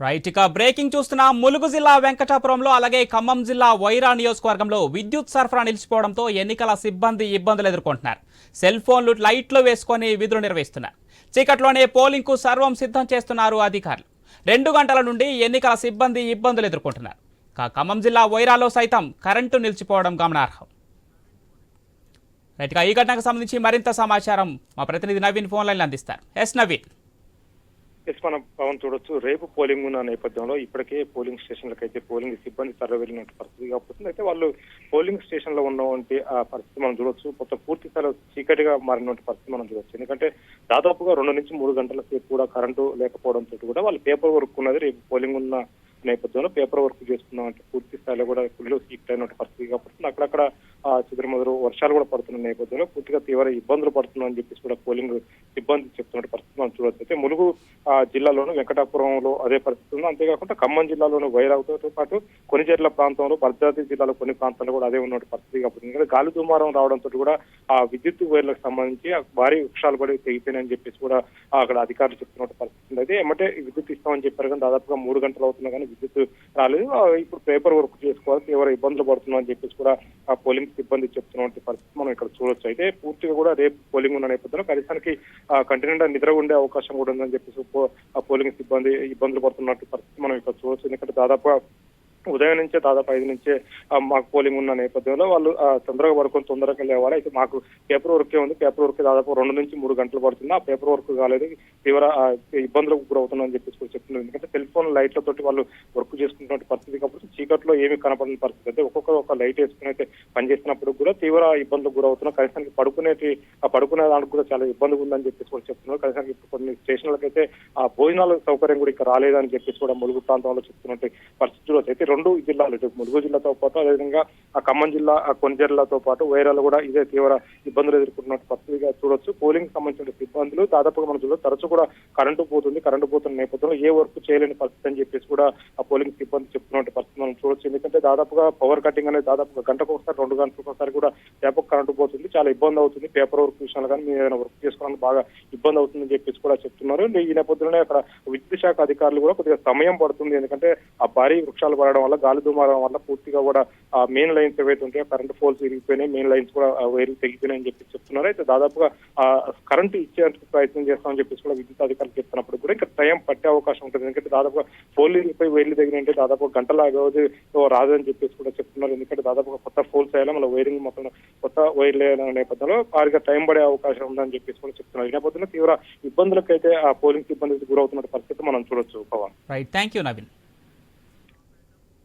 Right, ఇక breaking చూస్తున్న ములుగు జిల్లా వెంకటాపురంలో అలాగే ఖమ్మం జిల్లా వైరా నియోజకవర్గంలో విద్యుత్ సరఫరా నిలిచిపోవడంతో ఎన్నికల సిబ్బంది ఇబ్బందులు ఎదుర్కొంటున్నారు. సెల్ ఫోన్లు లైట్లు వేసుకొని విధులు నిర్వహిస్తున్నారు. చీకట్లోనే పోలింగ్ కు సర్వం సిద్ధం చేస్తున్నారు అధికారులు. 2 గంటల నుండి ఎన్నికల సిబ్బంది ఇబ్బందులు ఎదుర్కొంటున్నారు. ఖమ్మం జిల్లా వైరాలో సైతం కరెంటు నిలిచిపోవడం గమనార్హం. రైట్, ఈ ఘటనకు సంబంధించి మరింత సమాచారం మా ప్రతినిధి నవీన్ ఫోన్ లైన్లో అందిస్తారు. ఎస్ నవీన్. మనం పవన్ చూడొచ్చు, రేపు పోలింగ్ ఉన్న నేపథ్యంలో ఇప్పటికే పోలింగ్ స్టేషన్లకు అయితే పోలింగ్ సిబ్బంది తరలి వెళ్ళినట్టు పరిస్థితి కాబోతుంది. అయితే వాళ్ళు పోలింగ్ స్టేషన్ లో ఉన్నటువంటి ఆ పరిస్థితి మనం చూడొచ్చు. మొత్తం పూర్తి స్థాయిలో చీకటిగా మారినటువంటి పరిస్థితి మనం చూడొచ్చు. ఎందుకంటే దాదాపుగా 2 నుంచి 3 గంటల సేపు కూడా కరెంటు లేకపోవడంతో కూడా వాళ్ళు పేపర్ వర్క్ ఉన్నది. రేపు పోలింగ్ ఉన్న నేపథ్యంలో పేపర్ వర్క్ చేసుకుందాం అంటే పూర్తి స్థాయిలో కూడా ఫుల్ సీట్ అయినటువంటి పరిస్థితి కాబట్టి అక్కడక్కడ చిదురుమదురు వర్షాలు కూడా పడుతున్న నేపథ్యంలో పూర్తిగా తీవ్ర ఇబ్బందులు పడుతున్నాయని చెప్పేసి కూడా పోలింగ్ సిబ్బంది చెప్తున్న పరిస్థితి మనం చూడవచ్చు. అయితే ములుగు జిల్లాలోను వెంకటాపురంలో అదే పరిస్థితి ఉంది. అంతేకాకుండా ఖమ్మం జిల్లాలోని వైరావుతో పాటు కొనిజర్ల ప్రాంతంలో భద్రాద్రి జిల్లాలో కొన్ని ప్రాంతాల్లో కూడా అదే ఉన్నటువంటి పరిస్థితి కాబట్టి ఎందుకంటే గాలి దుమారం రావడంతో కూడా ఆ విద్యుత్ వైర్లకు సంబంధించి భారీ వృక్షాలు పడి తెగిపోయినాయని చెప్పేసి కూడా అక్కడ అధికారులు చెప్తున్న పరిస్థితి. అయితే ఏమంటే విద్యుత్ ఇస్తామని చెప్పారు కానీ దాదాపుగా 3 గంటలు అవుతున్నా కానీ విద్యుత్ రాలేదు. ఇప్పుడు పేపర్ వర్క్ చేసుకోవాలి, తీవ్ర ఇబ్బందులు పడుతున్నాం అని చెప్పేసి కూడా ఆ పోలింగ్ సిబ్బంది చెప్తున్నటువంటి పరిస్థితి మనం ఇక్కడ చూడొచ్చు. అయితే పూర్తిగా కూడా రేపు పోలింగ్ ఉన్న నేపథ్యంలో కనీసానికి కంటి నిండా నిద్ర ఉండే అవకాశం కూడా ఉందని చెప్పేసి ఆ పోలింగ్ సిబ్బంది ఇబ్బందులు పడుతున్నట్టు పరిస్థితి మనం ఇక్కడ చూడొచ్చు. ఎందుకంటే దాదాపుగా ఉదయం నుంచే దాదాపు 5 నుంచే మాకు పోలింగ్ ఉన్న నేపథ్యంలో వాళ్ళు తొందరగా పడుకొని తొందరగా లేవాలి. అయితే మాకు పేపర్ వర్కే ఉంది, పేపర్ వర్క్ దాదాపు 2 నుంచి 3 గంటలు పడుతుంది, ఆ పేపర్ వర్క్ కాలేదు, తీవ్ర ఇబ్బందులకు గురవుతుందని చెప్పేసి కూడా చెప్తున్నారు. ఎందుకంటే సెల్ ఫోన్ లైట్లతోటి వాళ్ళు వర్క్ చేసుకున్నటువంటి పరిస్థితి కాబట్టి చీకట్లో ఏమీ కనపడిన పరిస్థితి. అయితే ఒక్కొక్కరు ఒక లైట్ వేసుకుని అయితే పనిచేస్తున్నప్పుడు కూడా తీవ్ర ఇబ్బందులకు గురవుతున్నారు. కనీసానికి పడుకునే దానికి కూడా చాలా ఇబ్బందిగా ఉందని చెప్పేసి కూడా చెప్తున్నారు. కనీసానికి ఇప్పుడు కొన్ని స్టేషన్లకు అయితే ఆ భోజనాల సౌకర్యం కూడా ఇక్కడ రాలేదని చెప్పేసి కూడా ములుగు ప్రాంతంలో చెప్తున్నట్టు పరిస్థితులు అయితే 2 జిల్లాలు ములుగు జిల్లాతో పాటు అదేవిధంగా ఆ ఖమ్మం జిల్లా కొనిజర్లతో పాటు వైరాలు కూడా ఇదే తీవ్ర ఇబ్బందులు ఎదుర్కొంటున్న పరిస్థితిగా చూడొచ్చు. పోలింగ్ సంబంధించిన సిబ్బందులు దాదాపుగా మనం చూడవచ్చు తరచు కూడా కరెంటు పోతున్న నేపథ్యంలో ఏ వర్క్ చేయలేని పరిస్థితి అని చెప్పేసి కూడా ఆ పోలింగ్ సిబ్బంది చెప్తున్న పరిస్థితి మనం చూడొచ్చు. ఎందుకంటే దాదాపుగా పవర్ కటింగ్ అనేది దాదాపుగా గంటకు ఒకసారి 2 గంటలకు ఒకసారి కూడా వ్యాపక కరెంటు పోతుంది, చాలా ఇబ్బంది అవుతుంది. పేపర్ వర్క్ విషయాలు కానీ మీరు ఏదైనా వర్క్ చేసుకోవడానికి బాగా ఇబ్బంది అవుతుందని చెప్పేసి కూడా చెప్తున్నారు. ఈ నేపథ్యంలోనే అక్కడ విద్యుత్ శాఖ అధికారులు కూడా కొద్దిగా సమయం పడుతుంది. ఎందుకంటే ఆ భారీ వృక్షాలు పడడం వల్ల గాలి దుమారం వల్ల పూర్తిగా కూడా ఆ మెయిన్ లైన్స్ ఏవైతే ఉంటాయో కరెంట్ పోల్స్ విరిగిపోయినాయి, మెయిన్ లైన్స్ కూడా వైర్లు తెగిపోయినాయని చెప్పి చెప్తున్నారు. అయితే దాదాపుగా ఆ కరెంటు ఇచ్చేందుకు ప్రయత్నం చేస్తామని చెప్పేసి కూడా విద్యుత్ అధికారులు చెప్తున్నప్పుడు కూడా ఇంకా టైం పట్టే అవకాశం ఉంటుంది. ఎందుకంటే దాదాపుగా పోలీసులపై వైర్లు దగ్గర దాదాపు గంటల వ్యవధి రాదని చెప్పేసి కూడా చెప్తున్నారు. ఎందుకంటే దాదాపుగా కొత్త పోల్స్ వేయాలి, మళ్ళీ వైరింగ్ మొత్తం కొత్త వైర్లు వేయాలనే నేపథ్యంలో వారికి టైం పడే అవకాశం ఉందని చెప్పేసి కూడా చెప్తున్నారు. ఈ నేపథ్యంలో తీవ్ర ఇబ్బందులకైతే ఆ పోలింగ్ సిబ్బందికి గురవుతున్న పరిస్థితి మనం చూడొచ్చు. Pavan. Right, thank you Naveen.